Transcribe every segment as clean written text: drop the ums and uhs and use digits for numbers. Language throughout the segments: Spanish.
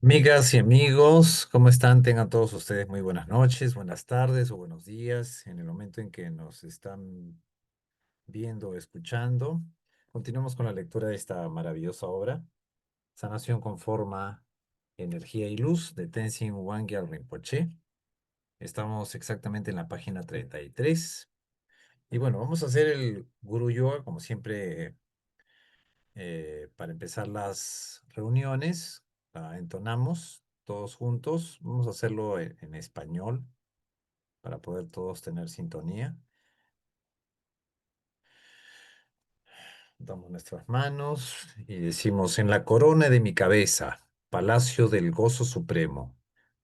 Amigas y amigos, ¿cómo están? Tengan todos ustedes muy buenas noches, buenas tardes o buenos días en el momento en que nos están viendo o escuchando. Continuamos con la lectura de esta maravillosa obra, Sanación con forma, energía y luz, de Tenzin Wangyal Rinpoche. Estamos exactamente en la página 33. Y bueno, vamos a hacer el Guru Yoga, como siempre, para empezar las reuniones. Entonamos todos juntos. Vamos a hacerlo en español para poder todos tener sintonía. Damos nuestras manos y decimos: en la corona de mi cabeza, palacio del gozo supremo,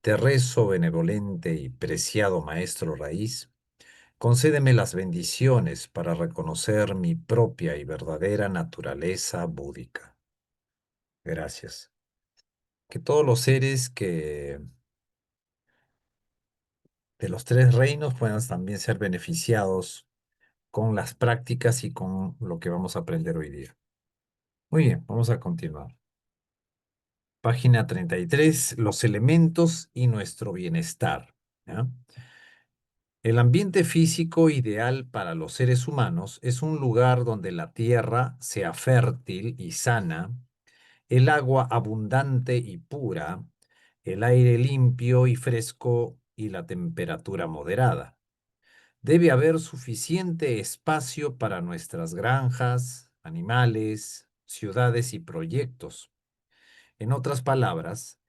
te rezo, benevolente y preciado maestro raíz, concédeme las bendiciones para reconocer mi propia y verdadera naturaleza búdica. Gracias. Que todos los seres que de los tres reinos puedan también ser beneficiados con las prácticas y con lo que vamos a aprender hoy día. Muy bien, vamos a continuar. Página 33, los elementos y nuestro bienestar. ¿Ya? El ambiente físico ideal para los seres humanos es un lugar donde la tierra sea fértil y sana, el agua abundante y pura, el aire limpio y fresco y la temperatura moderada. Debe haber suficiente espacio para nuestras granjas, animales, ciudades y proyectos. En otras palabras,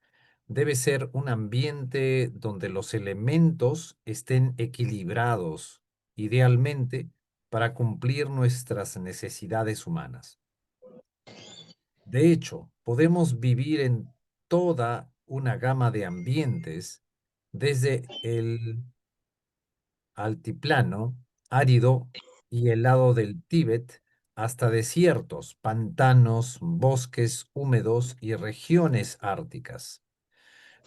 debe ser un ambiente donde los elementos estén equilibrados, idealmente para cumplir nuestras necesidades humanas. De hecho, podemos vivir en toda una gama de ambientes, desde el altiplano, árido y helado del Tíbet, hasta desiertos, pantanos, bosques húmedos y regiones árticas.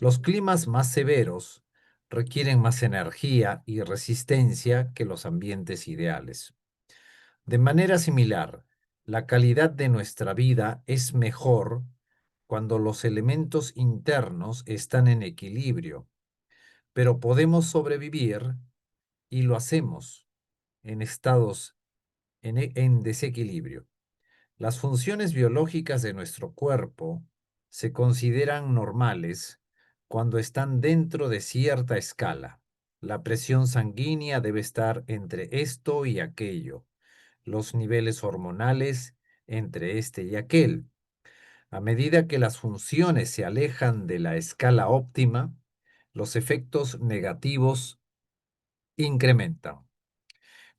Los climas más severos requieren más energía y resistencia que los ambientes ideales. De manera similar, la calidad de nuestra vida es mejor cuando los elementos internos están en equilibrio, pero podemos sobrevivir, y lo hacemos, en estados en desequilibrio. Las funciones biológicas de nuestro cuerpo se consideran normales cuando están dentro de cierta escala. La presión sanguínea debe estar entre esto y aquello, los niveles hormonales entre este y aquel. A medida que las funciones se alejan de la escala óptima, los efectos negativos incrementan.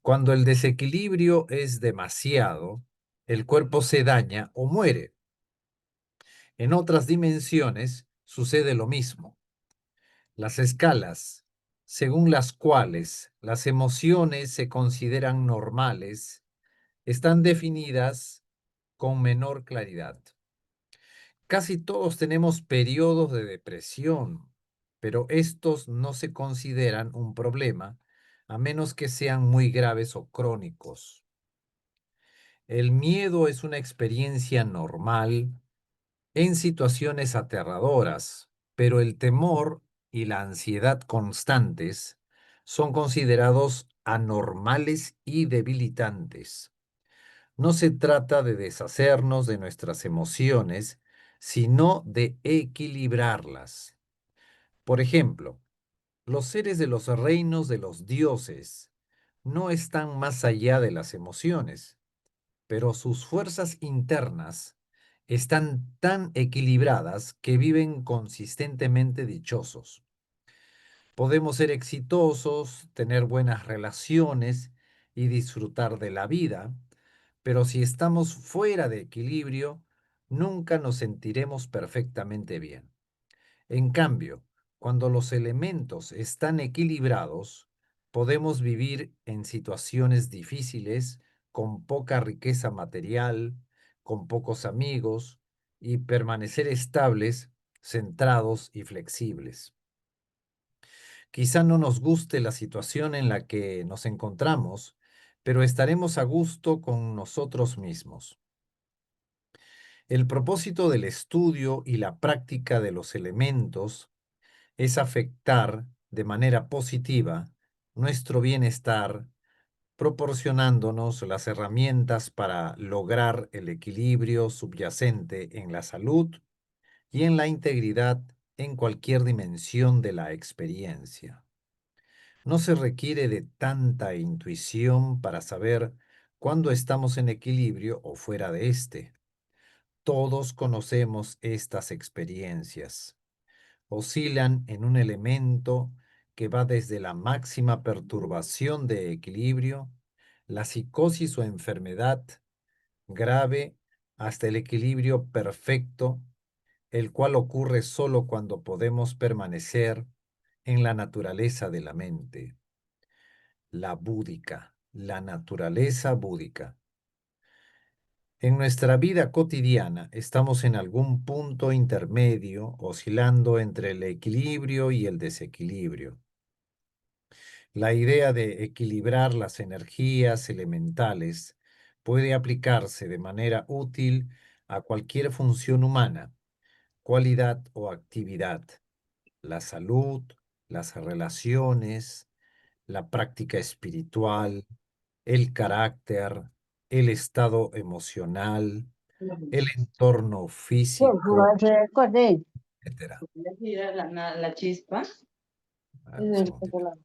Cuando el desequilibrio es demasiado, el cuerpo se daña o muere. En otras dimensiones sucede lo mismo. Las escalas, según las cuales las emociones se consideran normales, están definidas con menor claridad. Casi todos tenemos periodos de depresión, pero estos no se consideran un problema a menos que sean muy graves o crónicos. El miedo es una experiencia normal en situaciones aterradoras, pero el temor y la ansiedad constantes son considerados anormales y debilitantes. No se trata de deshacernos de nuestras emociones, sino de equilibrarlas. Por ejemplo, los seres de los reinos de los dioses no están más allá de las emociones, pero sus fuerzas internas están tan equilibradas que viven consistentemente dichosos. Podemos ser exitosos, tener buenas relaciones y disfrutar de la vida, pero si estamos fuera de equilibrio, nunca nos sentiremos perfectamente bien. En cambio, cuando los elementos están equilibrados, podemos vivir en situaciones difíciles, con poca riqueza material, con pocos amigos, y permanecer estables, centrados y flexibles. Quizá no nos guste la situación en la que nos encontramos, pero estaremos a gusto con nosotros mismos. El propósito del estudio y la práctica de los elementos es afectar de manera positiva nuestro bienestar, proporcionándonos las herramientas para lograr el equilibrio subyacente en la salud y en la integridad en cualquier dimensión de la experiencia. No se requiere de tanta intuición para saber cuándo estamos en equilibrio o fuera de este. Todos conocemos estas experiencias. Oscilan en un elemento que va desde la máxima perturbación de equilibrio, la psicosis o enfermedad grave, hasta el equilibrio perfecto, el cual ocurre solo cuando podemos permanecer en la naturaleza de la mente, la búdica, la naturaleza búdica. En nuestra vida cotidiana estamos en algún punto intermedio, oscilando entre el equilibrio y el desequilibrio. La idea de equilibrar las energías elementales puede aplicarse de manera útil a cualquier función humana, cualidad o actividad, la salud, las relaciones, la práctica espiritual, el carácter, el estado emocional, el entorno físico, etcétera. La chispa. A ver, un segundito.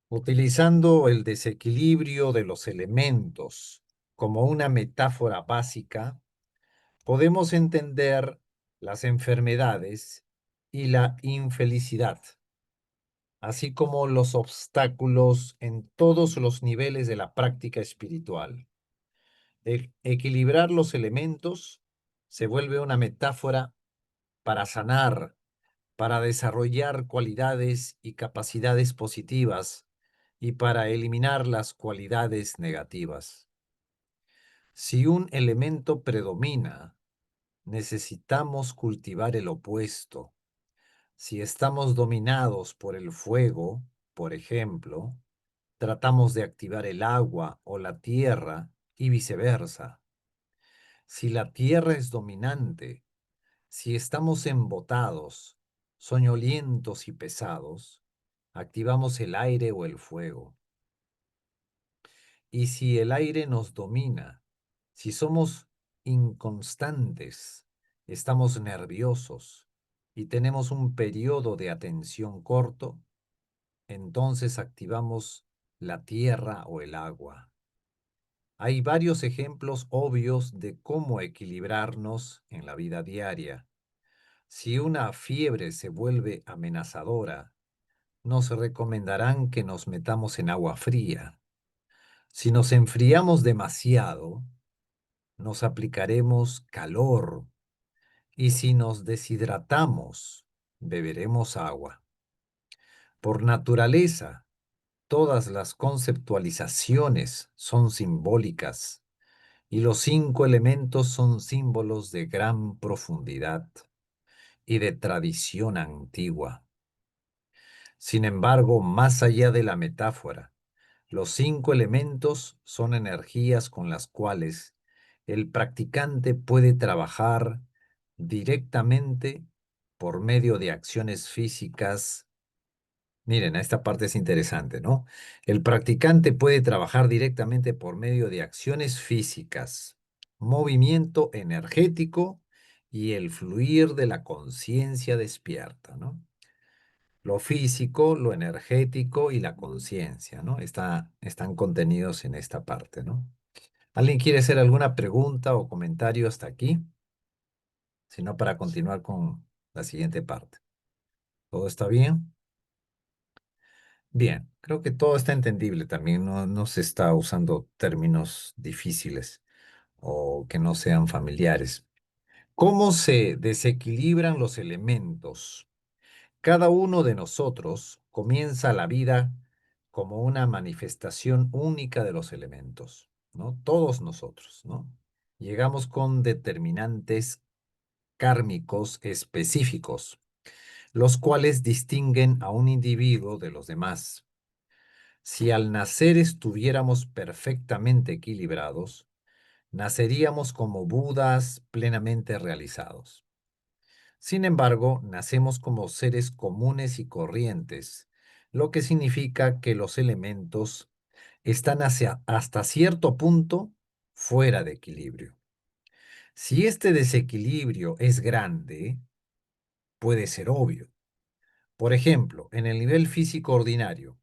Utilizando el desequilibrio de los elementos como una metáfora básica, podemos entender las enfermedades y la infelicidad, así como los obstáculos en todos los niveles de la práctica espiritual. Equilibrar los elementos se vuelve una metáfora para sanar, para desarrollar cualidades y capacidades positivas y para eliminar las cualidades negativas. Si un elemento predomina, necesitamos cultivar el opuesto. Si estamos dominados por el fuego, por ejemplo, tratamos de activar el agua o la tierra y viceversa. Si la tierra es dominante, si estamos embotados, soñolientos y pesados, activamos el aire o el fuego. Y si el aire nos domina, si somos inconstantes, estamos nerviosos y tenemos un periodo de atención corto, entonces activamos la tierra o el agua. Hay varios ejemplos obvios de cómo equilibrarnos en la vida diaria. Si una fiebre se vuelve amenazadora, nos recomendarán que nos metamos en agua fría. Si nos enfriamos demasiado, nos aplicaremos calor. Y si nos deshidratamos, beberemos agua. Por naturaleza, todas las conceptualizaciones son simbólicas y los 5 elementos son símbolos de gran profundidad y de tradición antigua. Sin embargo, más allá de la metáfora, los 5 elementos son energías con las cuales el practicante puede trabajar directamente por medio de acciones físicas. Miren, esta parte es interesante, ¿no? El practicante puede trabajar directamente por medio de acciones físicas, movimiento energético y el fluir de la conciencia despierta, ¿no? Lo físico, lo energético y la conciencia, ¿no? Están contenidos en esta parte, ¿no? ¿Alguien quiere hacer alguna pregunta o comentario hasta aquí? Si no, para continuar con la siguiente parte. ¿Todo está bien? Bien, creo que todo está entendible también. No se está usando términos difíciles o que no sean familiares. ¿Cómo se desequilibran los elementos? Cada uno de nosotros comienza la vida como una manifestación única de los elementos, ¿no? Todos nosotros, ¿no? Llegamos con determinantes kármicos específicos, los cuales distinguen a un individuo de los demás. Si al nacer estuviéramos perfectamente equilibrados, Naceríamos como Budas plenamente realizados. Sin embargo, nacemos como seres comunes y corrientes, lo que significa que los elementos están hasta cierto punto fuera de equilibrio. Si este desequilibrio es grande, puede ser obvio. Por ejemplo, en el nivel físico ordinario,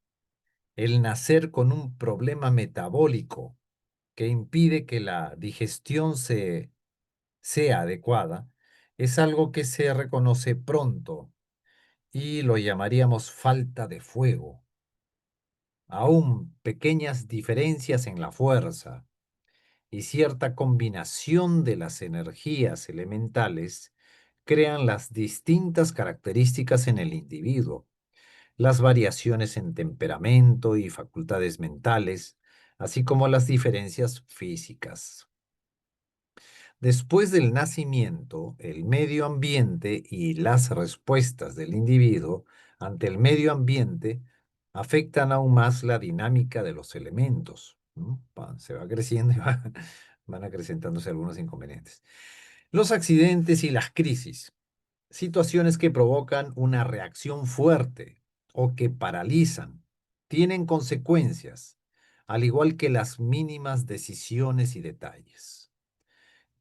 el nacer con un problema metabólico que impide que la digestión sea adecuada es algo que se reconoce pronto y lo llamaríamos falta de fuego. Aún pequeñas diferencias en la fuerza y cierta combinación de las energías elementales crean las distintas características en el individuo, las variaciones en temperamento y facultades mentales, así como las diferencias físicas. Después del nacimiento, el medio ambiente y las respuestas del individuo ante el medio ambiente afectan aún más la dinámica de los elementos, ¿no? Se va creciendo y van acrecentándose algunos inconvenientes. Los accidentes y las crisis, situaciones que provocan una reacción fuerte o que paralizan, tienen consecuencias, al igual que las mínimas decisiones y detalles.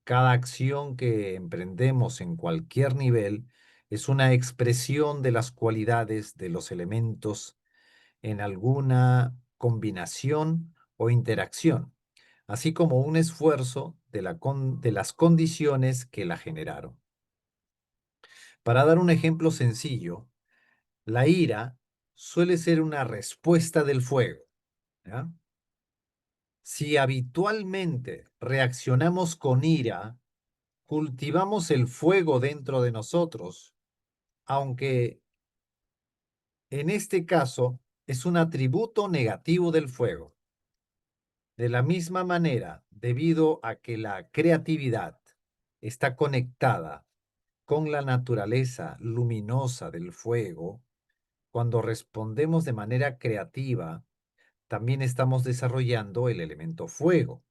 Cada acción que emprendemos en cualquier nivel es una expresión de las cualidades de los elementos en alguna combinación o interacción, así como un esfuerzo de las condiciones que la generaron. Para dar un ejemplo sencillo, la ira suele ser una respuesta del fuego, ¿ya? Si habitualmente reaccionamos con ira, cultivamos el fuego dentro de nosotros, aunque en este caso es un atributo negativo del fuego. De la misma manera, debido a que la creatividad está conectada con la naturaleza luminosa del fuego, cuando respondemos de manera creativa, también estamos desarrollando el elemento fuego.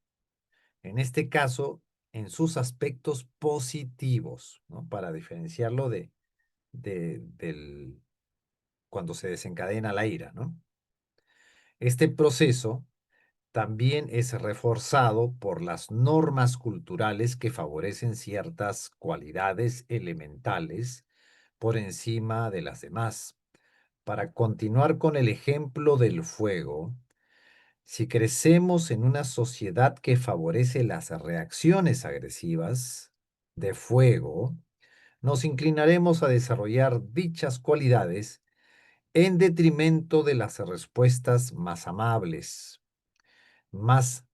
En este caso, en sus aspectos positivos, ¿no? Para diferenciarlo del cuando se desencadena la ira, ¿no? Este proceso también es reforzado por las normas culturales que favorecen ciertas cualidades elementales por encima de las demás. Para continuar con el ejemplo del fuego, si crecemos en una sociedad que favorece las reacciones agresivas de fuego, nos inclinaremos a desarrollar dichas cualidades en detrimento de las respuestas más amables, más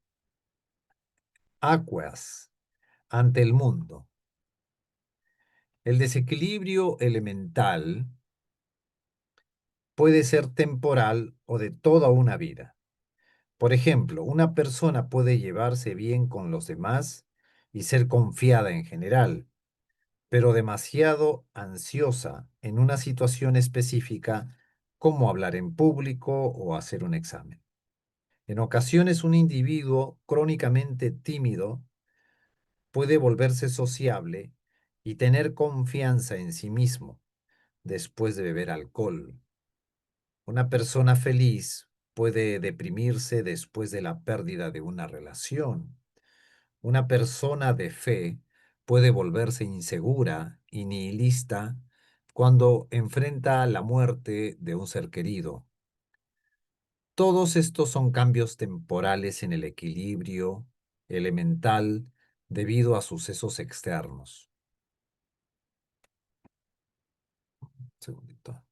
acuas ante el mundo. El desequilibrio elemental puede ser temporal o de toda una vida. Por ejemplo, una persona puede llevarse bien con los demás y ser confiada en general, pero demasiado ansiosa en una situación específica como hablar en público o hacer un examen. En ocasiones, un individuo crónicamente tímido puede volverse sociable y tener confianza en sí mismo después de beber alcohol. Una persona feliz puede deprimirse después de la pérdida de una relación. Una persona de fe puede volverse insegura y nihilista cuando enfrenta la muerte de un ser querido. Todos estos son cambios temporales en el equilibrio elemental debido a sucesos externos. Un segundito.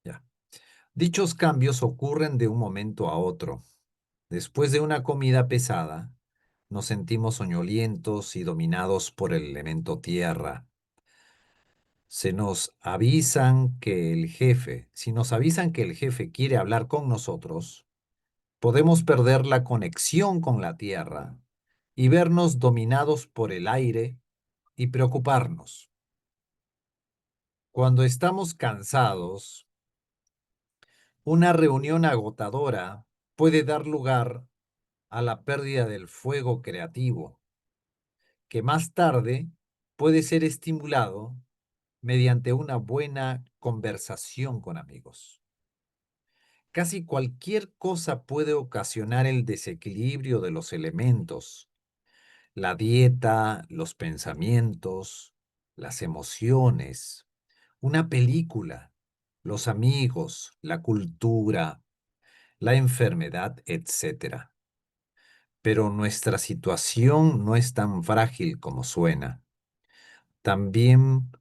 Ya. Dichos cambios ocurren de un momento a otro. Después de una comida pesada, nos sentimos soñolientos y dominados por el elemento tierra. Si nos avisan que el jefe quiere hablar con nosotros, podemos perder la conexión con la tierra y vernos dominados por el aire y preocuparnos. Cuando estamos cansados, una reunión agotadora puede dar lugar a la pérdida del fuego creativo, que más tarde puede ser estimulado mediante una buena conversación con amigos. Casi cualquier cosa puede ocasionar el desequilibrio de los elementos: la dieta, los pensamientos, las emociones, una película, los amigos, la cultura, la enfermedad, etcétera. Pero nuestra situación no es tan frágil como suena. También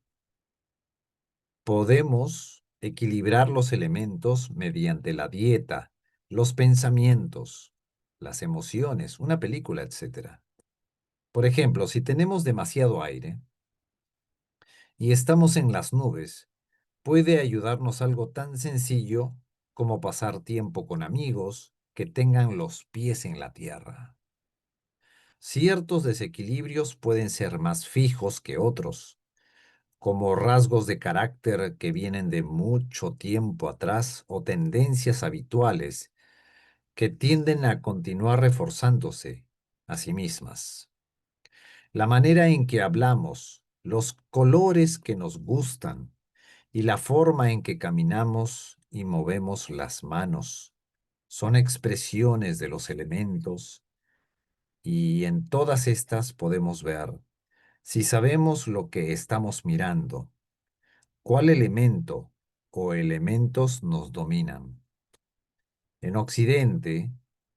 podemos equilibrar los elementos mediante la dieta, los pensamientos, las emociones, una película, etcétera. Por ejemplo, si tenemos demasiado aire y estamos en las nubes, puede ayudarnos algo tan sencillo como pasar tiempo con amigos que tengan los pies en la tierra. Ciertos desequilibrios pueden ser más fijos que otros, como rasgos de carácter que vienen de mucho tiempo atrás o tendencias habituales que tienden a continuar reforzándose a sí mismas. La manera en que hablamos, los colores que nos gustan y la forma en que caminamos y movemos las manos son expresiones de los elementos, y en todas estas podemos ver si sabemos lo que estamos mirando, cuál elemento o elementos nos dominan. En Occidente,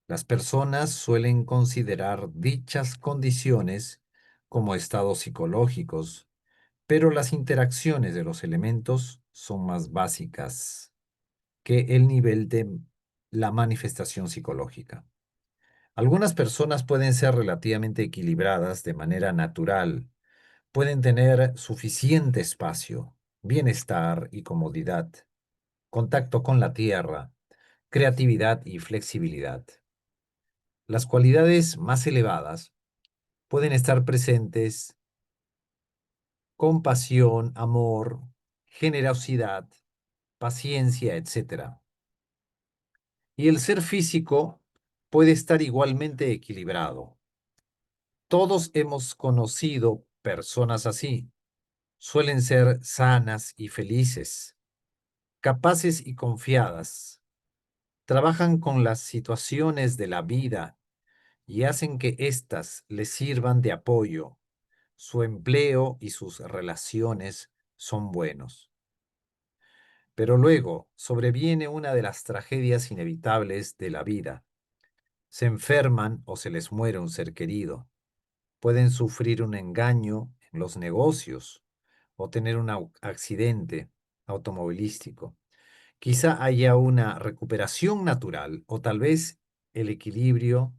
las personas suelen considerar dichas condiciones como estados psicológicos, pero las interacciones de los elementos son más básicas que el nivel de la manifestación psicológica. Algunas personas pueden ser relativamente equilibradas de manera natural, pueden tener suficiente espacio, bienestar y comodidad, contacto con la tierra, creatividad y flexibilidad. Las cualidades más elevadas pueden estar presentes: compasión, amor, generosidad, paciencia, etcétera. Y el ser físico puede estar igualmente equilibrado. Todos hemos conocido personas así. Suelen ser sanas y felices, capaces y confiadas. Trabajan con las situaciones de la vida y hacen que éstas les sirvan de apoyo. Su empleo y sus relaciones son buenos. Pero luego sobreviene una de las tragedias inevitables de la vida. Se enferman o se les muere un ser querido. Pueden sufrir un engaño en los negocios o tener un accidente automovilístico. Quizá haya una recuperación natural o tal vez el equilibrio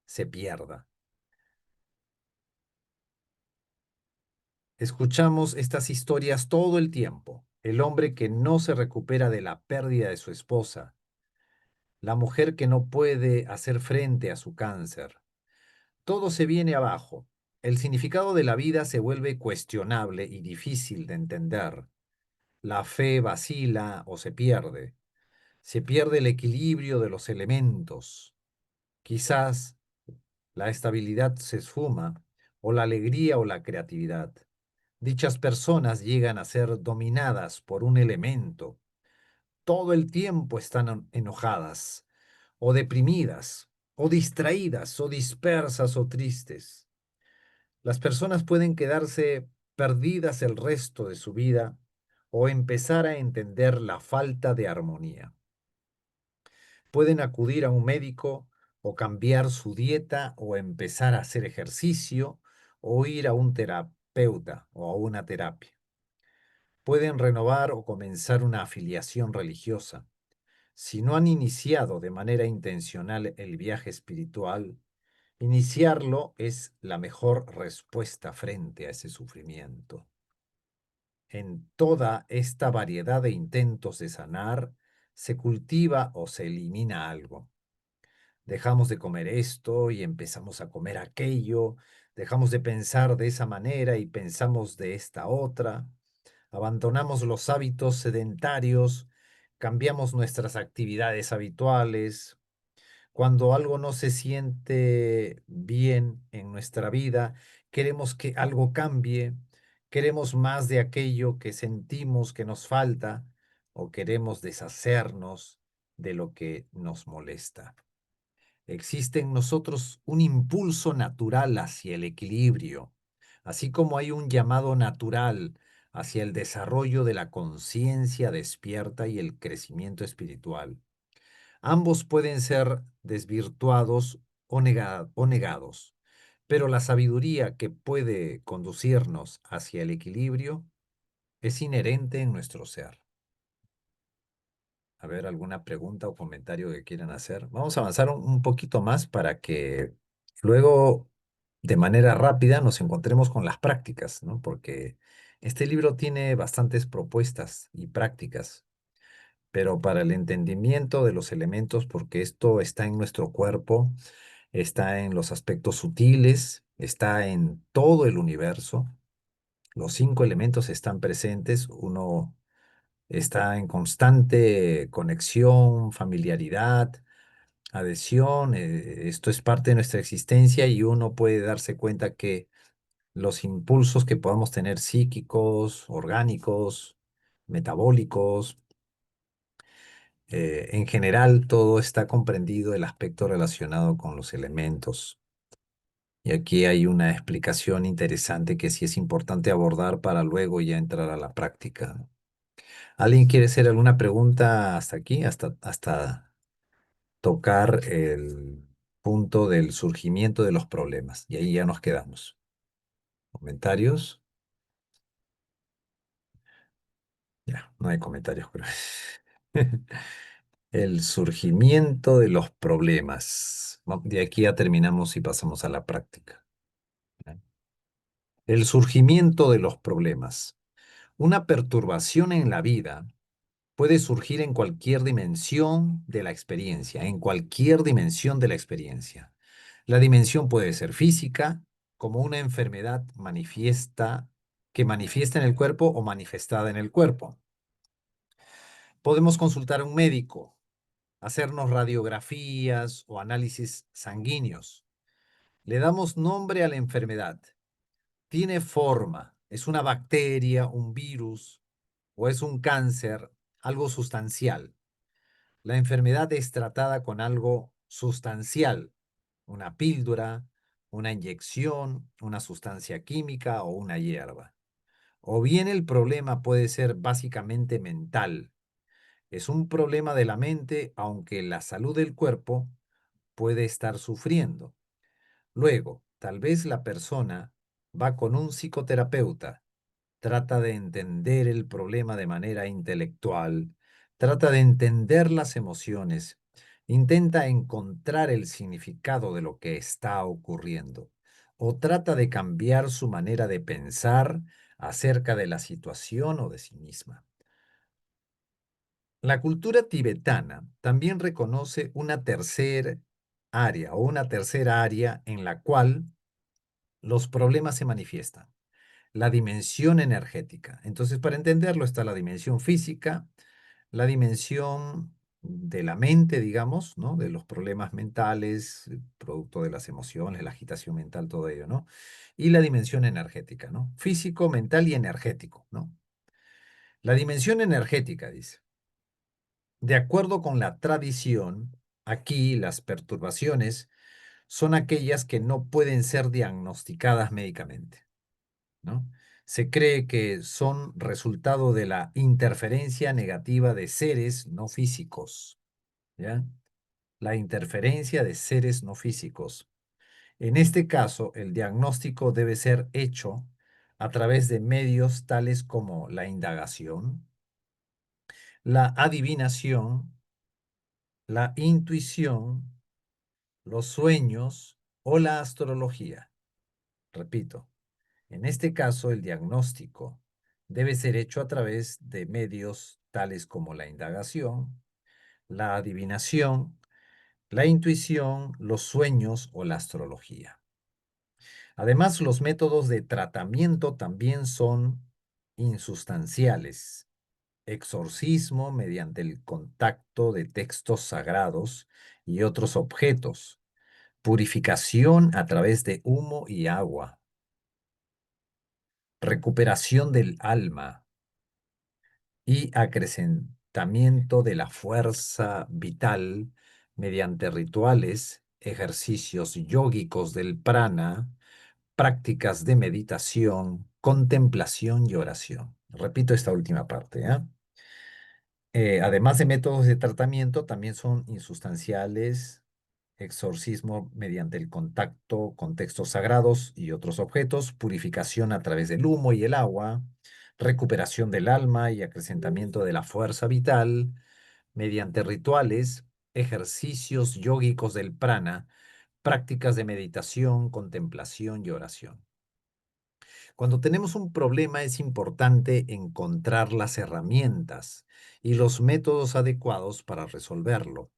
se pierda. Escuchamos estas historias todo el tiempo. El hombre que no se recupera de la pérdida de su esposa, la mujer que no puede hacer frente a su cáncer. Todo se viene abajo. El significado de la vida se vuelve cuestionable y difícil de entender. La fe vacila o se pierde. Se pierde el equilibrio de los elementos. Quizás la estabilidad se esfuma, o la alegría o la creatividad. Dichas personas llegan a ser dominadas por un elemento. Todo el tiempo están enojadas, o deprimidas, o distraídas, o dispersas, o tristes. Las personas pueden quedarse perdidas el resto de su vida o empezar a entender la falta de armonía. Pueden acudir a un médico o cambiar su dieta o empezar a hacer ejercicio o ir a un terapeuta o a una terapia. Pueden renovar o comenzar una afiliación religiosa. Si no han iniciado de manera intencional el viaje espiritual, iniciarlo es la mejor respuesta frente a ese sufrimiento. En toda esta variedad de intentos de sanar, se cultiva o se elimina algo. Dejamos de comer esto y empezamos a comer aquello, dejamos de pensar de esa manera y pensamos de esta otra, abandonamos los hábitos sedentarios, cambiamos nuestras actividades habituales, Cuando algo no se siente bien en nuestra vida, queremos que algo cambie, queremos más de aquello que sentimos que nos falta o queremos deshacernos de lo que nos molesta. Existe en nosotros un impulso natural hacia el equilibrio, así como hay un llamado natural hacia el desarrollo de la conciencia despierta y el crecimiento espiritual. Ambos pueden ser desvirtuados o negados, pero la sabiduría que puede conducirnos hacia el equilibrio es inherente en nuestro ser. A ver, ¿alguna pregunta o comentario que quieran hacer? Vamos a avanzar un poquito más para que luego, de manera rápida, nos encontremos con las prácticas, ¿no? Porque este libro tiene bastantes propuestas y prácticas, pero para el entendimiento de los elementos, porque esto está en nuestro cuerpo, está en los aspectos sutiles, está en todo el universo. Los cinco elementos están presentes, uno está en constante conexión, familiaridad, adhesión. Esto es parte de nuestra existencia y uno puede darse cuenta que los impulsos que podamos tener psíquicos, orgánicos, metabólicos, en general todo está comprendido el aspecto relacionado con los elementos. Y aquí hay una explicación interesante que sí es importante abordar para luego ya entrar a la práctica. ¿Alguien quiere hacer alguna pregunta hasta aquí, hasta tocar el punto del surgimiento de los problemas? Y ahí ya nos quedamos. ¿Comentarios? Ya, no hay comentarios, creo. El surgimiento de los problemas. De aquí ya terminamos y pasamos a la práctica. El surgimiento de los problemas. Una perturbación en la vida puede surgir en cualquier dimensión de la experiencia, en cualquier dimensión de la experiencia. La dimensión puede ser física, como una enfermedad que manifiesta en el cuerpo o manifestada en el cuerpo. Podemos consultar a un médico, hacernos radiografías o análisis sanguíneos. Le damos nombre a la enfermedad. Tiene forma, es una bacteria, un virus o es un cáncer, algo sustancial. La enfermedad es tratada con algo sustancial, una píldora, una inyección, una sustancia química o una hierba. O bien el problema puede ser básicamente mental. Es un problema de la mente, aunque la salud del cuerpo puede estar sufriendo. Luego, tal vez la persona va con un psicoterapeuta, trata de entender el problema de manera intelectual, trata de entender las emociones, intenta encontrar el significado de lo que está ocurriendo o trata de cambiar su manera de pensar acerca de la situación o de sí misma. La cultura tibetana también reconoce una tercera área o una tercera área en la cual los problemas se manifiestan: la dimensión energética. Entonces, para entenderlo, está la dimensión física, la dimensión de la mente, digamos, ¿no? De los problemas mentales, producto de las emociones, la agitación mental, todo ello, ¿no? Y la dimensión energética, ¿no? Físico, mental y energético, ¿no? La dimensión energética, dice. De acuerdo con la tradición, aquí las perturbaciones son aquellas que no pueden ser diagnosticadas médicamente, ¿no? Se cree que son resultado de la interferencia negativa de seres no físicos, ¿ya? La interferencia de seres no físicos. En este caso, el diagnóstico debe ser hecho a través de medios tales como la indagación, la adivinación, la intuición, los sueños o la astrología. Repito, en este caso, el diagnóstico debe ser hecho a través de medios tales como la indagación, la adivinación, la intuición, los sueños o la astrología. Además, los métodos de tratamiento también son insustanciales. exorcismo mediante el contacto de textos sagrados y otros objetos, purificación a través de humo y agua, recuperación del alma y acrecentamiento de la fuerza vital mediante rituales, ejercicios yógicos del prana, prácticas de meditación, contemplación y oración. Repito esta última parte, ¿ah? Además de métodos de tratamiento, también son insustanciales, exorcismo mediante el contacto con textos sagrados y otros objetos, purificación a través del humo y el agua, recuperación del alma y acrecentamiento de la fuerza vital mediante rituales, ejercicios yógicos del prana, prácticas de meditación, contemplación y oración. Cuando tenemos un problema es importante encontrar las herramientas y los métodos adecuados para resolverlo.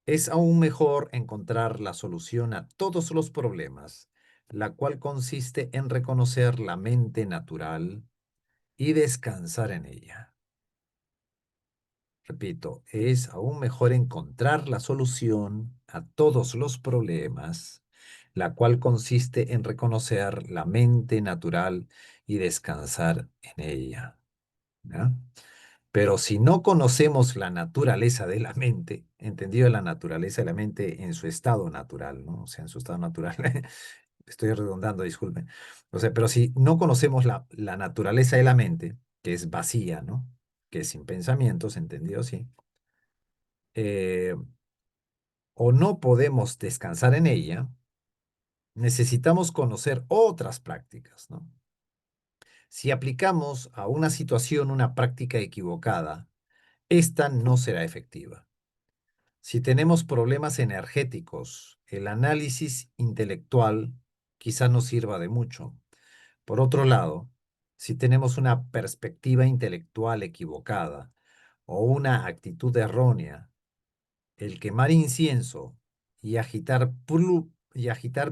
Es aún mejor encontrar la solución a todos los problemas, la cual consiste en reconocer la mente natural y descansar en ella. Repito, es aún mejor encontrar la solución a todos los problemas, la cual consiste en reconocer la mente natural y descansar en ella. ¿Ya? Pero si no conocemos la naturaleza de la mente, entendido la naturaleza de la mente en su estado natural, ¿no? O sea, en su estado natural, estoy redundando, disculpen. O sea, pero si no conocemos la naturaleza de la mente, que es vacía, ¿no? Que es sin pensamientos, entendido así, eh, o no podemos descansar en ella, necesitamos conocer otras prácticas, ¿no? Si aplicamos a una situación una práctica equivocada, esta no será efectiva. Si tenemos problemas energéticos, el análisis intelectual quizá no sirva de mucho. Por otro lado, si tenemos una perspectiva intelectual equivocada o una actitud errónea, el quemar incienso y agitar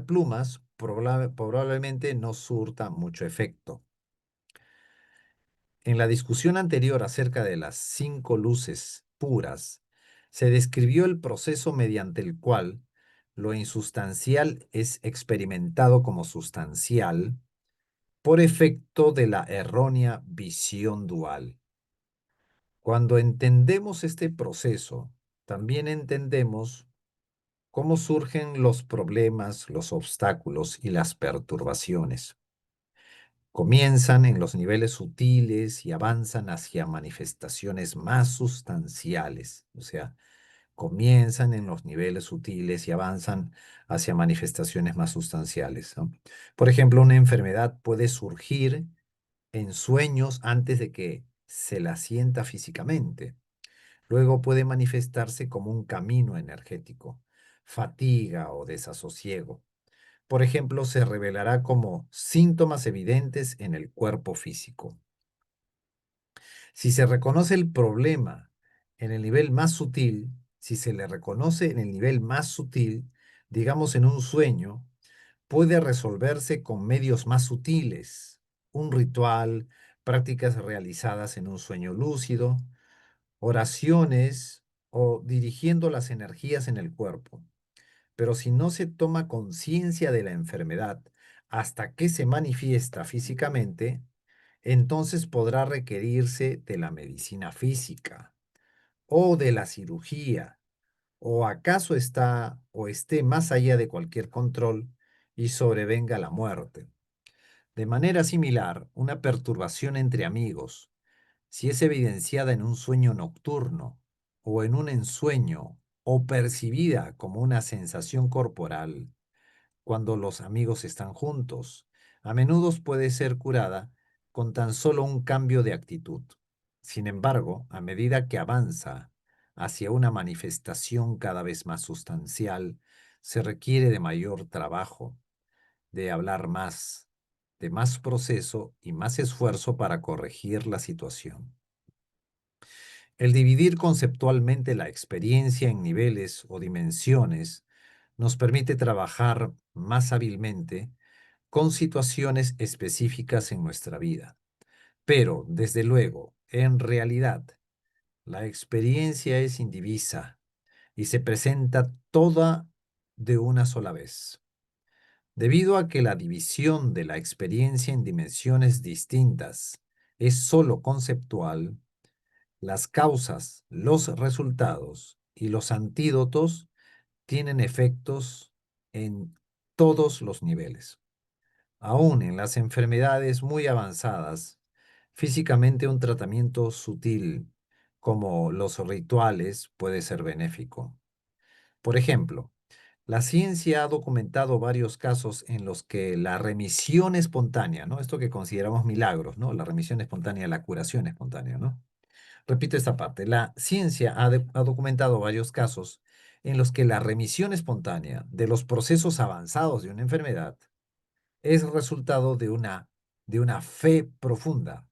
plumas probablemente no surta mucho efecto. En la discusión anterior acerca de las 5 luces puras, se describió el proceso mediante el cual lo insustancial es experimentado como sustancial por efecto de la errónea visión dual. Cuando entendemos este proceso, también entendemos cómo surgen los problemas, los obstáculos y las perturbaciones. Comienzan en los niveles sutiles y avanzan hacia manifestaciones más sustanciales. O sea, comienzan en los niveles sutiles y avanzan hacia manifestaciones más sustanciales, ¿no? Por ejemplo, una enfermedad puede surgir en sueños antes de que se la sienta físicamente. Luego puede manifestarse como un camino energético, fatiga o desasosiego. Por ejemplo, se revelará como síntomas evidentes en el cuerpo físico. Si se reconoce el problema en el nivel más sutil, si se le reconoce en el nivel más sutil, digamos en un sueño, puede resolverse con medios más sutiles, un ritual, prácticas realizadas en un sueño lúcido, oraciones o dirigiendo las energías en el cuerpo. Pero si no se toma conciencia de la enfermedad hasta que se manifiesta físicamente, entonces podrá requerirse de la medicina física o de la cirugía, o acaso está o esté más allá de cualquier control y sobrevenga la muerte. De manera similar, una perturbación entre amigos, si es evidenciada en un sueño nocturno o en un ensueño o percibida como una sensación corporal, cuando los amigos están juntos. A menudo puede ser curada con tan solo un cambio de actitud. Sin embargo, a medida que avanza hacia una manifestación cada vez más sustancial, se requiere de mayor trabajo, de hablar más, de más proceso y más esfuerzo para corregir la situación. El dividir conceptualmente la experiencia en niveles o dimensiones nos permite trabajar más hábilmente con situaciones específicas en nuestra vida. Pero, desde luego, En realidad, la experiencia es indivisa y se presenta toda de una sola vez. Debido a que la división de la experiencia en dimensiones distintas es sólo conceptual, las causas, los resultados y los antídotos tienen efectos en todos los niveles. Aún en las enfermedades muy avanzadas, físicamente un tratamiento sutil como los rituales puede ser benéfico. Por ejemplo, la ciencia ha documentado varios casos en los que la remisión espontánea, ¿no? Esto que consideramos milagros, ¿no? La remisión espontánea, la curación espontánea, ¿no? Repito esta parte. La ciencia ha documentado varios casos en los que la remisión espontánea de los procesos avanzados de una enfermedad es resultado de una fe profunda,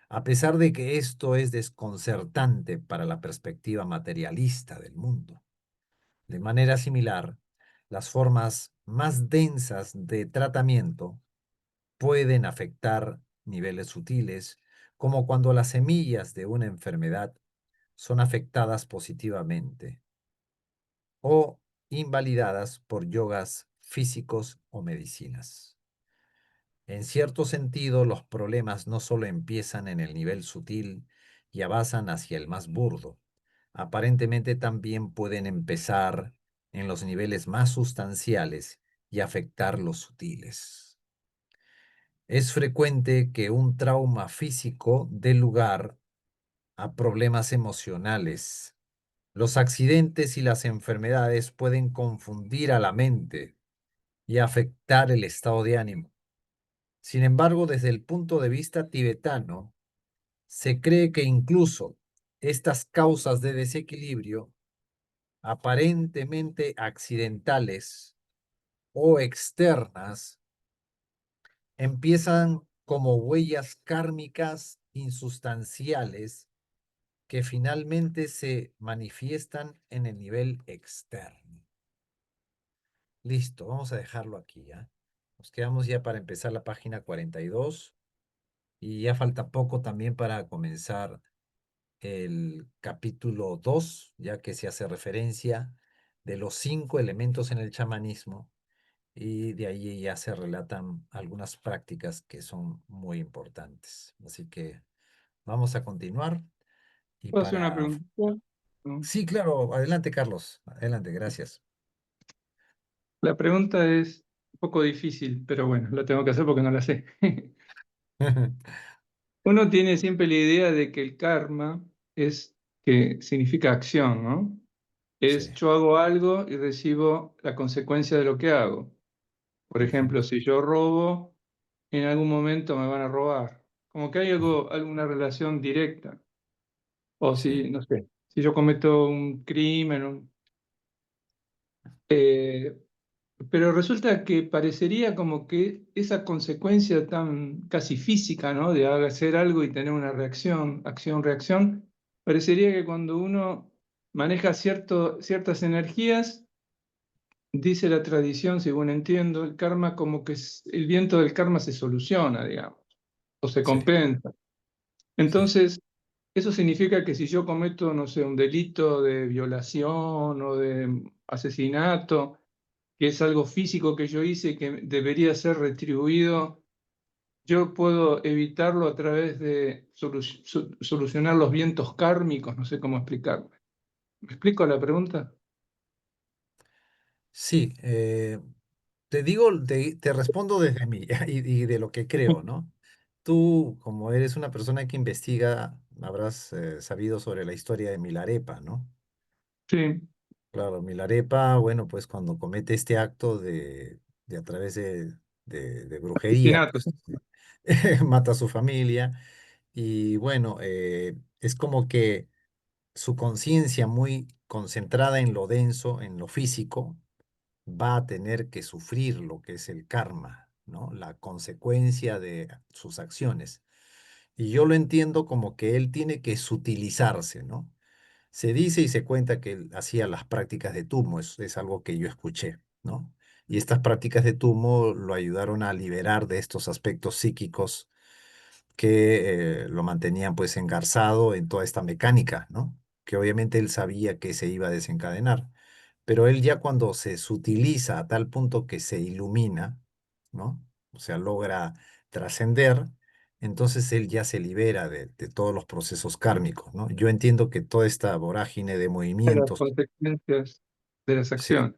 a pesar de que esto es desconcertante para la perspectiva materialista del mundo. De manera similar, las formas más densas de tratamiento pueden afectar niveles sutiles, como cuando las semillas de una enfermedad son afectadas positivamente o invalidadas por yogas físicos o medicinas. En cierto sentido, los problemas no solo empiezan en el nivel sutil y avanzan hacia el más burdo, aparentemente también pueden empezar en los niveles más sustanciales y afectar los sutiles. Es frecuente que un trauma físico dé lugar a problemas emocionales. Los accidentes y las enfermedades pueden confundir a la mente y afectar el estado de ánimo. Sin embargo, desde el punto de vista tibetano, se cree que incluso estas causas de desequilibrio, aparentemente accidentales o externas, empiezan como huellas kármicas insustanciales que finalmente se manifiestan en el nivel externo. Listo, vamos a dejarlo aquí ya. Nos quedamos ya para empezar la página 42 y ya falta poco también para comenzar el capítulo 2, ya que se hace referencia de los 5 elementos en el chamanismo y de ahí ya se relatan algunas prácticas que son muy importantes. Así que vamos a continuar y ¿Puedo hacer una para... pregunta? No. Sí, claro, adelante Carlos, adelante, gracias. La pregunta es un poco difícil, pero bueno, la tengo que hacer porque no la sé. Uno tiene siempre la idea de que el karma es que significa acción, ¿no? Sí, Es yo hago algo y recibo la consecuencia de lo que hago. Por ujú, ejemplo, si yo robo, en algún momento me van a robar. Como que hay alguna relación directa. O sí, si, no sé, si yo cometo un crimen, eh, pero resulta que parecería como que esa consecuencia tan casi física, ¿no? De hacer algo y tener una reacción, acción-reacción, parecería que cuando uno maneja ciertas energías, dice la tradición, según entiendo, el karma como que el viento del karma se soluciona, digamos, o se sí, compensa. sí, Entonces, eso significa que si yo cometo, no sé, un delito de violación o de asesinato, que es algo físico que yo hice y que debería ser retribuido, yo puedo evitarlo a través de solucionar los vientos kármicos, no sé cómo explicarlo. ¿Me explico la pregunta? sí. Te digo, te respondo desde mí y de lo que creo, ¿no? Tú, como eres una persona que investiga, habrás sabido sobre la historia de Milarepa, ¿no? Sí, Claro, Milarepa, bueno, pues cuando comete este acto de a través de brujería, asesinatos. pues mata a su familia y bueno, es como que su conciencia muy concentrada en lo denso, en lo físico, va a tener que sufrir lo que es el karma, ¿no? La consecuencia de sus acciones. Y yo lo entiendo como que él tiene que sutilizarse, ¿no? Se dice y se cuenta que él hacía las prácticas de Tumo, es algo que yo escuché, ¿no? Y estas prácticas de Tumo lo ayudaron a liberar de estos aspectos psíquicos que lo mantenían pues engarzado en toda esta mecánica, ¿no? Que obviamente él sabía que se iba a desencadenar, pero él ya cuando se sutiliza a tal punto que se ilumina, ¿no? O sea, logra trascender, entonces él ya se libera de todos los procesos kármicos, ¿no? Yo entiendo que toda esta vorágine de De las movimientos consecuencias de las se, acciones.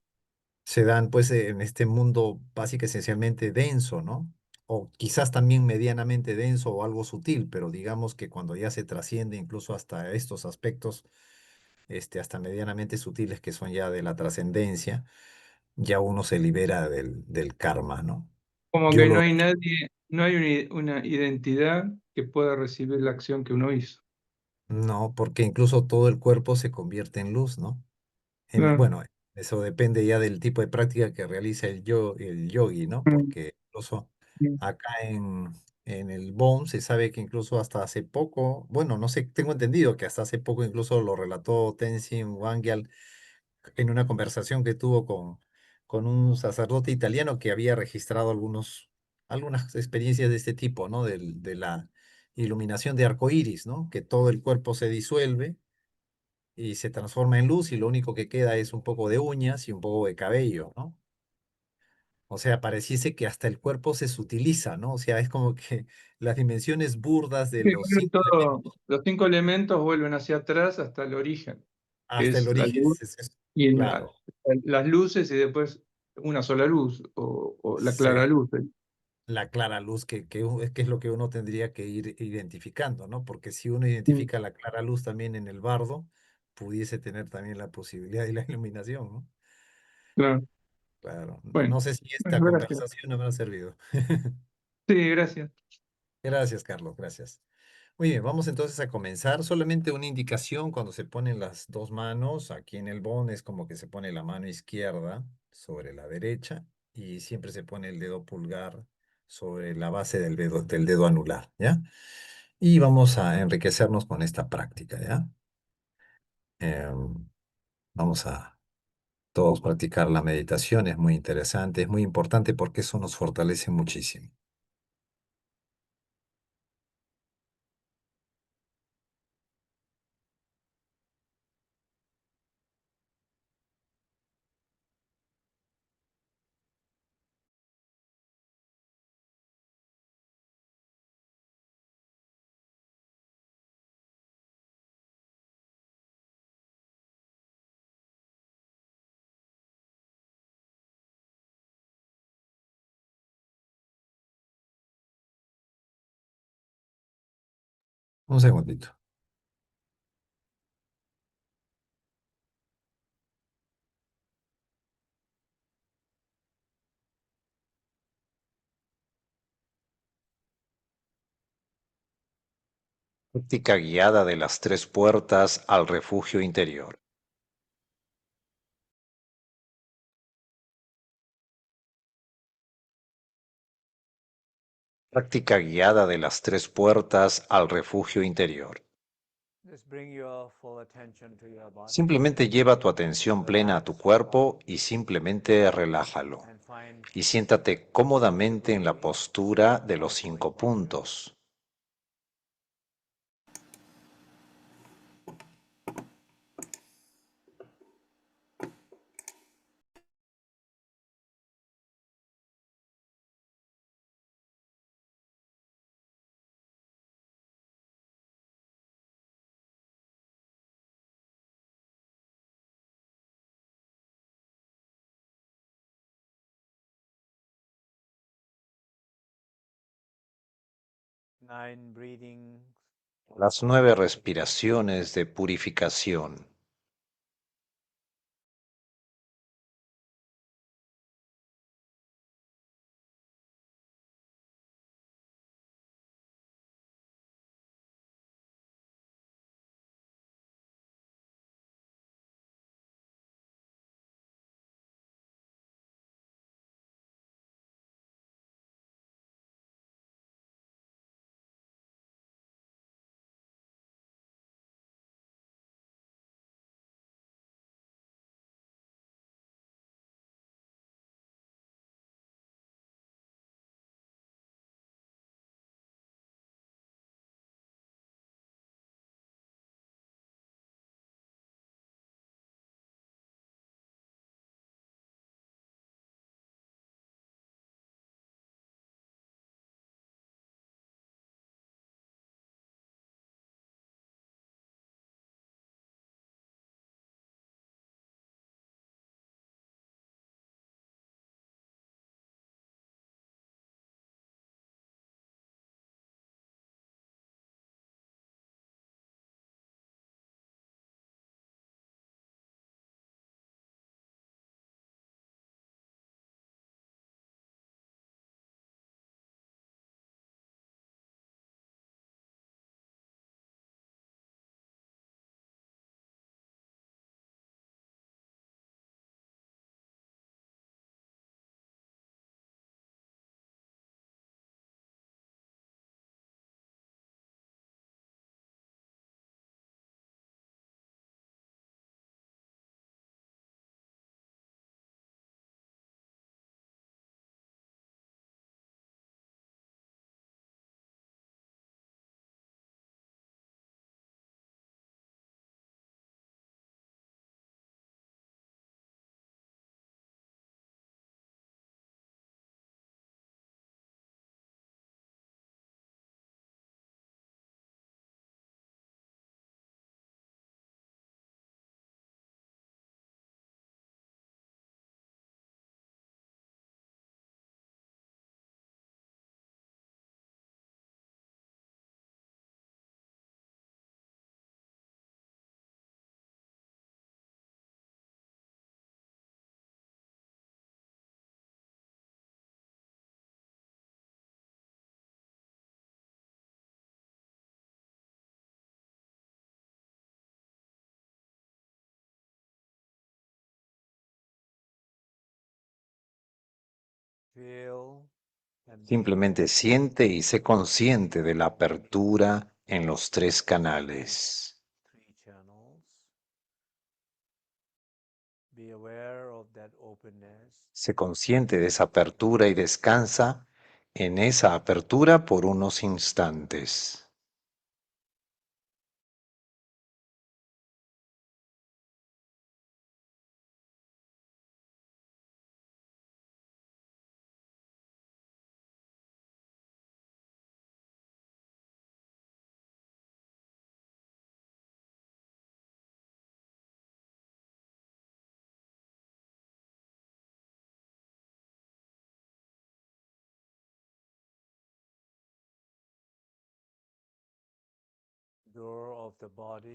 se dan pues en este mundo básico esencialmente denso, ¿no? O quizás también medianamente denso o algo sutil, pero digamos que cuando ya se trasciende incluso hasta estos aspectos, hasta medianamente sutiles que son ya de la trascendencia, ya uno se libera del karma, ¿no? Como Yo que no lo, hay nadie, no hay una identidad que pueda recibir la acción que uno hizo. no, porque incluso todo el cuerpo se convierte en luz, ¿no? Claro. Bueno, eso depende ya del tipo de práctica que realiza el yogi, ¿no? Mm, Porque incluso mm. acá en el BOM se sabe que incluso hasta hace poco, bueno, no sé, tengo entendido que hasta hace poco incluso lo relató Tenzin Wangyal en una conversación que tuvo con un sacerdote italiano que había registrado algunas experiencias de este tipo, ¿no? De la iluminación de arco iris, ¿no? Que todo el cuerpo se disuelve y se transforma en luz y lo único que queda es un poco de uñas y un poco de cabello, ¿no? O sea, pareciese que hasta el cuerpo se sutiliza, ¿no? O sea, es como que las dimensiones burdas de Sí, los vuelven cinco elementos los 5 elementos vuelven hacia atrás hasta el origen, que hasta el es la origen. luz y Claro, las luces y después una sola luz o la clara sí, luz. la clara luz que es lo que uno tendría que ir identificando, ¿no? Porque si uno Mm, identifica la clara luz también en el bardo, pudiese tener también la posibilidad de la iluminación, ¿no? claro. Claro. Bueno, No sé si esta bueno, gracias. conversación me habrá servido. Sí, gracias. Gracias, Carlos, gracias. Muy bien, vamos entonces a comenzar. Solamente una indicación cuando se ponen las dos manos. Aquí en el bón es como que se pone la mano izquierda sobre la derecha y siempre se pone el dedo pulgar sobre la base del dedo anular, ¿ya? Y vamos a enriquecernos con esta práctica, ¿ya? Vamos a todos practicar la meditación, es muy interesante, es muy importante porque eso nos fortalece muchísimo. Un segundito. Práctica guiada de las tres puertas al refugio interior. Práctica guiada de las tres puertas al refugio interior. Simplemente lleva tu atención plena a tu cuerpo y simplemente relájalo. Y siéntate cómodamente en la postura de los 5 puntos. Las 9 respiraciones de purificación. Simplemente siente y sé consciente de la apertura en los 3 canales. Sé consciente de esa apertura y descansa en esa apertura por unos instantes.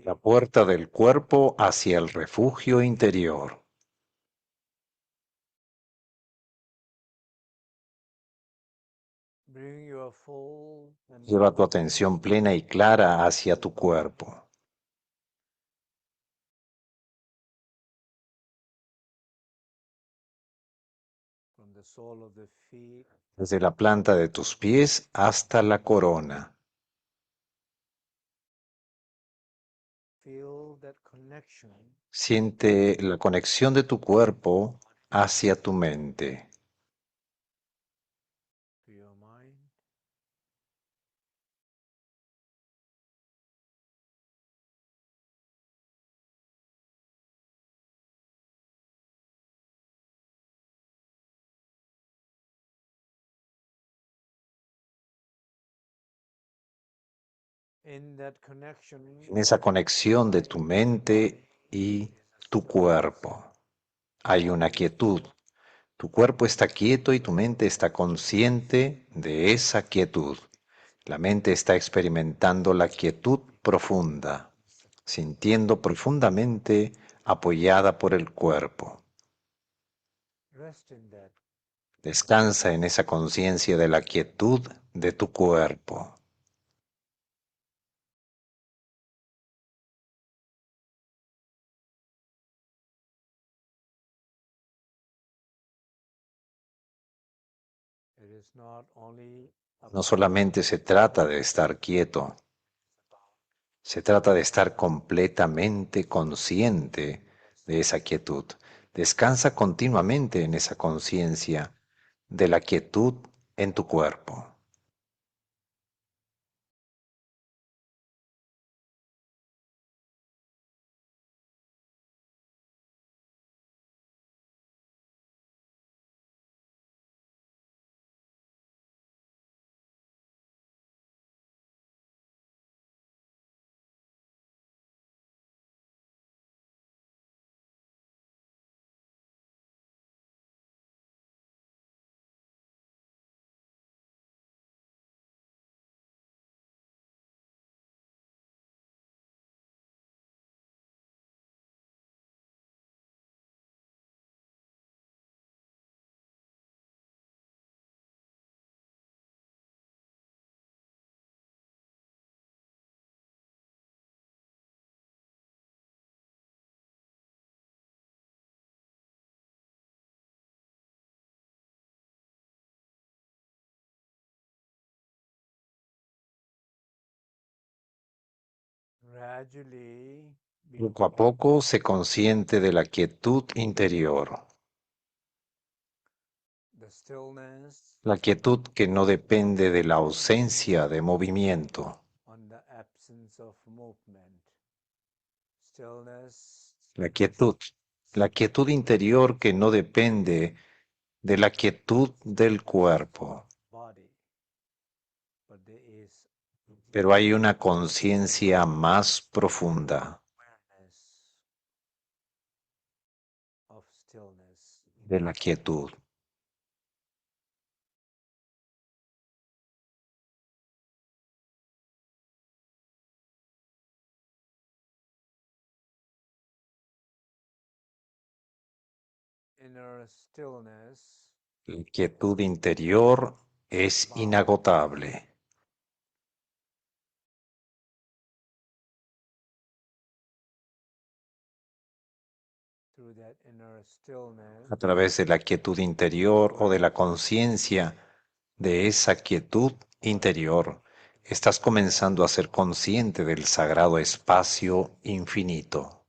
La puerta del cuerpo hacia el refugio interior. Lleva tu atención plena y clara hacia tu cuerpo. Desde la planta de tus pies hasta la corona. Siente la conexión de tu cuerpo hacia tu mente. En esa conexión de tu mente y tu cuerpo hay una quietud. Tu cuerpo está quieto y tu mente está consciente de esa quietud. La mente está experimentando la quietud profunda, sintiendo profundamente apoyada por el cuerpo. Descansa en esa conciencia de la quietud de tu cuerpo. No solamente se trata de estar quieto, se trata de estar completamente consciente de esa quietud. Descansa continuamente en esa conciencia de la quietud en tu cuerpo. Poco a poco se consciente de la quietud interior, la quietud que no depende de la ausencia de movimiento, la quietud interior que no depende de la quietud del cuerpo, pero hay una conciencia más profunda de la quietud. La quietud interior es inagotable. a través de la quietud interior o de la conciencia de esa quietud interior, estás comenzando a ser consciente del sagrado espacio infinito.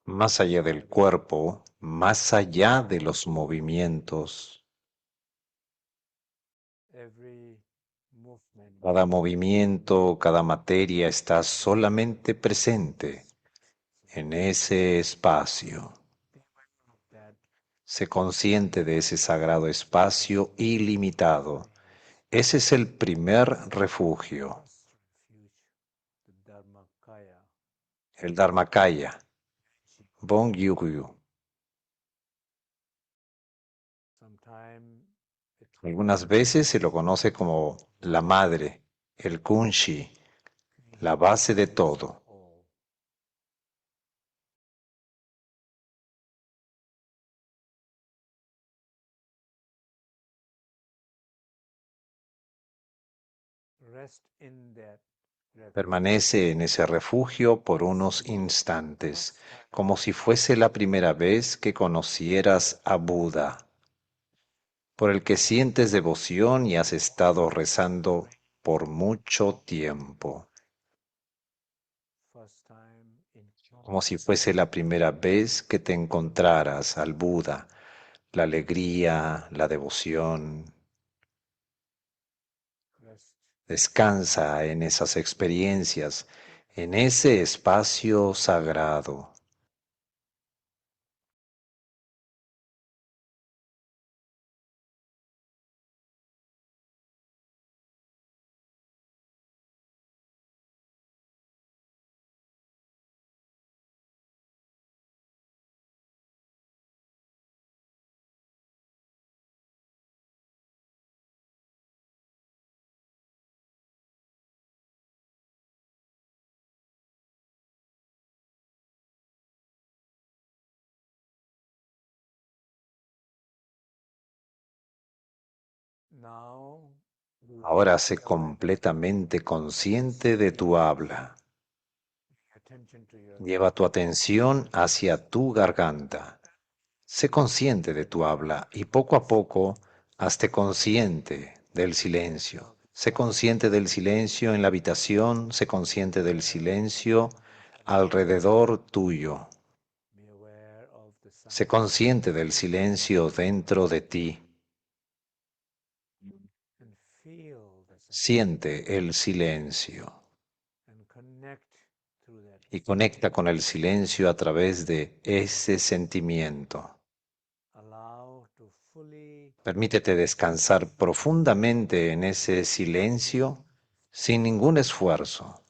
Más allá del cuerpo, más allá de los movimientos. Cada movimiento, cada materia está solamente presente en ese espacio. Sé consciente de ese sagrado espacio ilimitado. Ese es el primer refugio, el Dharmakaya, Bon-Yugyu. Algunas veces se lo conoce como la madre, el Kunshi, la base de todo. Permanece en ese refugio por unos instantes, como si fuese la primera vez que conocieras a Buda, por el que sientes devoción y has estado rezando por mucho tiempo, como si fuese la primera vez que te encontraras al Buda, la alegría, la devoción. Descansa en esas experiencias, en ese espacio sagrado. Ahora sé completamente consciente de tu habla. Lleva tu atención hacia tu garganta. Sé consciente de tu habla y poco a poco hazte consciente del silencio. Sé consciente del silencio en la habitación, sé consciente del silencio alrededor tuyo. Sé consciente del silencio dentro de ti. Siente el silencio y conecta con el silencio a través de ese sentimiento. Permítete descansar profundamente en ese silencio sin ningún esfuerzo.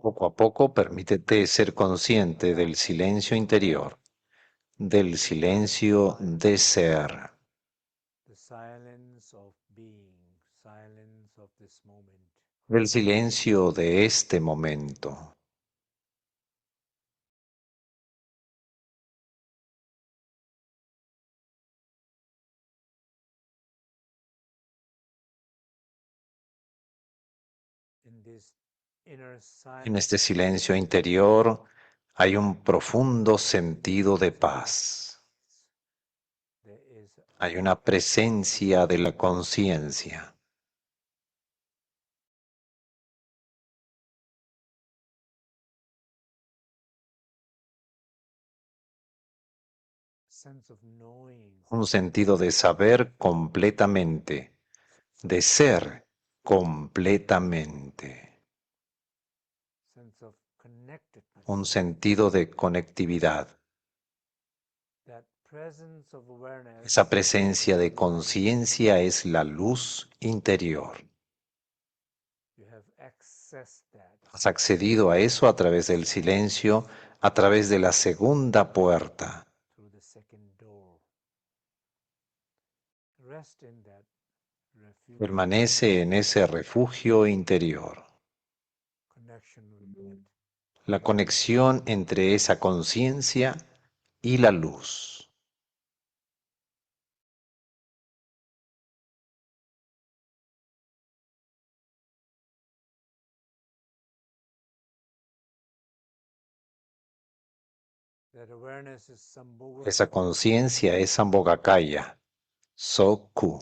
Poco a poco permítete ser consciente del silencio interior, del silencio de ser. Del silencio de este momento. En este silencio interior hay un profundo sentido de paz. Hay una presencia de la conciencia. un sentido de saber completamente, de ser completamente, un sentido de conectividad. Esa presencia de conciencia es la luz interior. Has accedido a eso a través del silencio, a través de la segunda puerta. Permanece en ese refugio interior. La conexión entre esa conciencia y la luz. Esa conciencia es Sambhogakaya, Soku.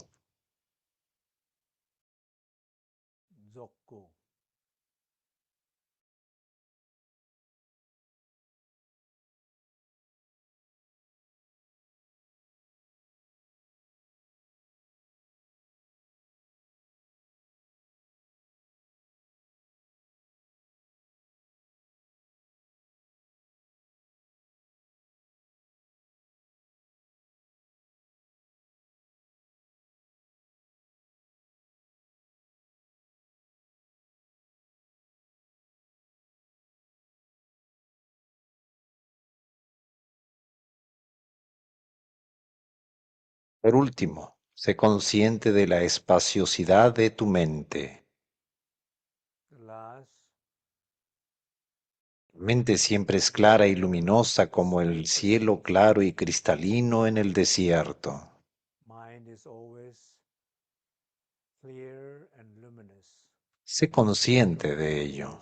Por último, sé consciente de la espaciosidad de tu mente. Mente siempre es clara y luminosa como el cielo claro y cristalino en el desierto. Sé consciente de ello.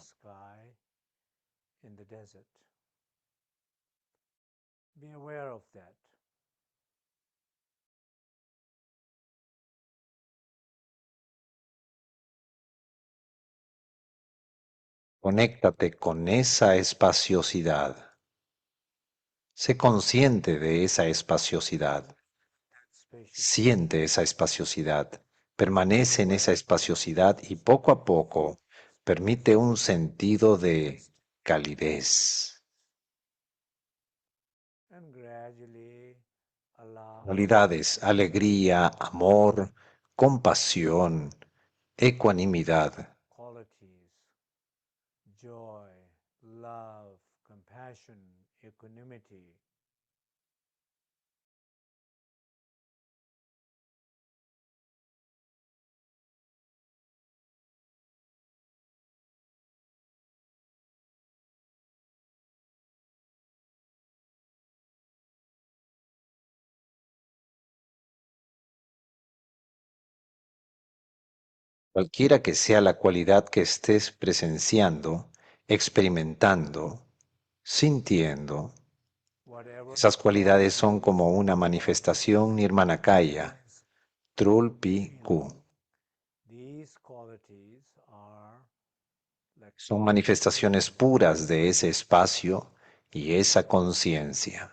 Conéctate con esa espaciosidad. Sé consciente de esa espaciosidad. Siente esa espaciosidad. Permanece en esa espaciosidad y poco a poco permite un sentido de calidez. Cualidades, alegría, amor, compasión, ecuanimidad. Cualquiera que sea la cualidad que estés presenciando, experimentando, sintiendo, esas cualidades son como una manifestación nirmanakaya, trulpi ku. Son manifestaciones puras de ese espacio y esa conciencia,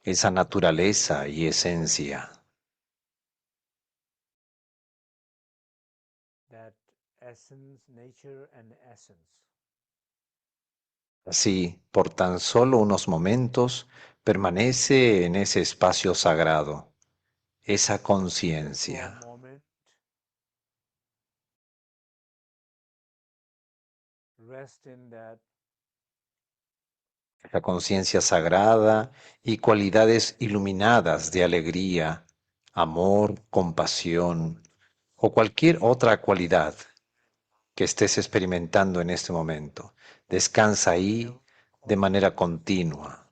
esa naturaleza y esencia. Así, por tan solo unos momentos, permanece en ese espacio sagrado, esa conciencia. La conciencia sagrada y cualidades iluminadas de alegría, amor, compasión o cualquier otra cualidad que estés experimentando en este momento. Descansa ahí de manera continua.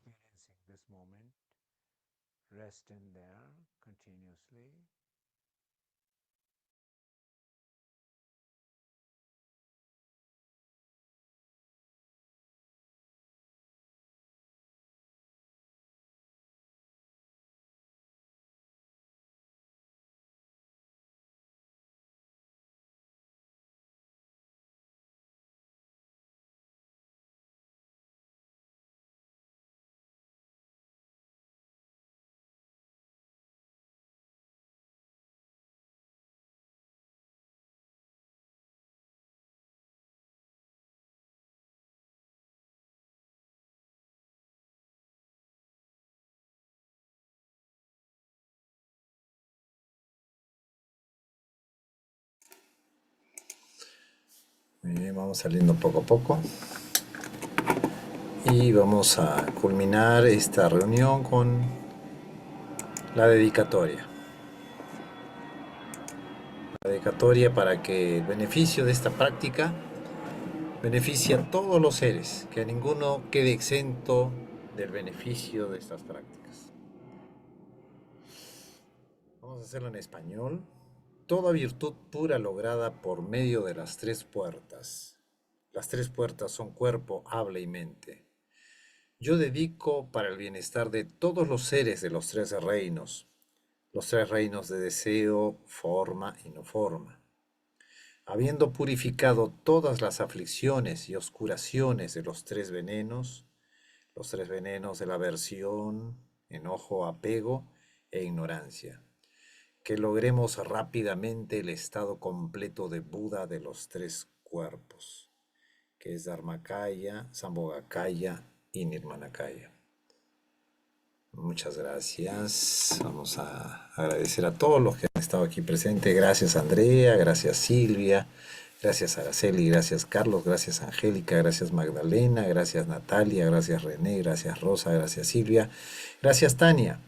Muy bien, vamos saliendo poco a poco. Y vamos a culminar esta reunión con la dedicatoria. La dedicatoria para que el beneficio de esta práctica beneficie a todos los seres, que ninguno quede exento del beneficio de estas prácticas. Vamos a hacerlo en español. Toda virtud pura lograda por medio de las tres puertas. Las tres puertas son cuerpo, habla y mente. Yo dedico para el bienestar de todos los seres de los tres reinos de deseo, forma y no forma. Habiendo purificado todas las aflicciones y oscuraciones de los tres venenos de la aversión, enojo, apego e ignorancia, que logremos rápidamente el estado completo de Buda de los tres cuerpos, que es Dharmakaya, Sambhogakaya y Nirmanakaya. Muchas gracias. Vamos a agradecer a todos los que han estado aquí presentes. Gracias Andrea, gracias Silvia, gracias Araceli, gracias Carlos, gracias Angélica, gracias Magdalena, gracias Natalia, gracias René, gracias Rosa, gracias Silvia, gracias Tania.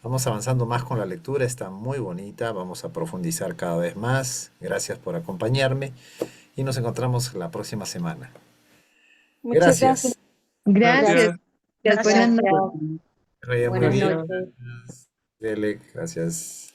Vamos avanzando más con la lectura, está muy bonita, vamos a profundizar cada vez más. Gracias por acompañarme y nos encontramos la próxima semana. Muchas gracias. Gracias. Gracias. Buenas noches. Gracias. Que vaya muy Buenas bien. noches. Dele, gracias.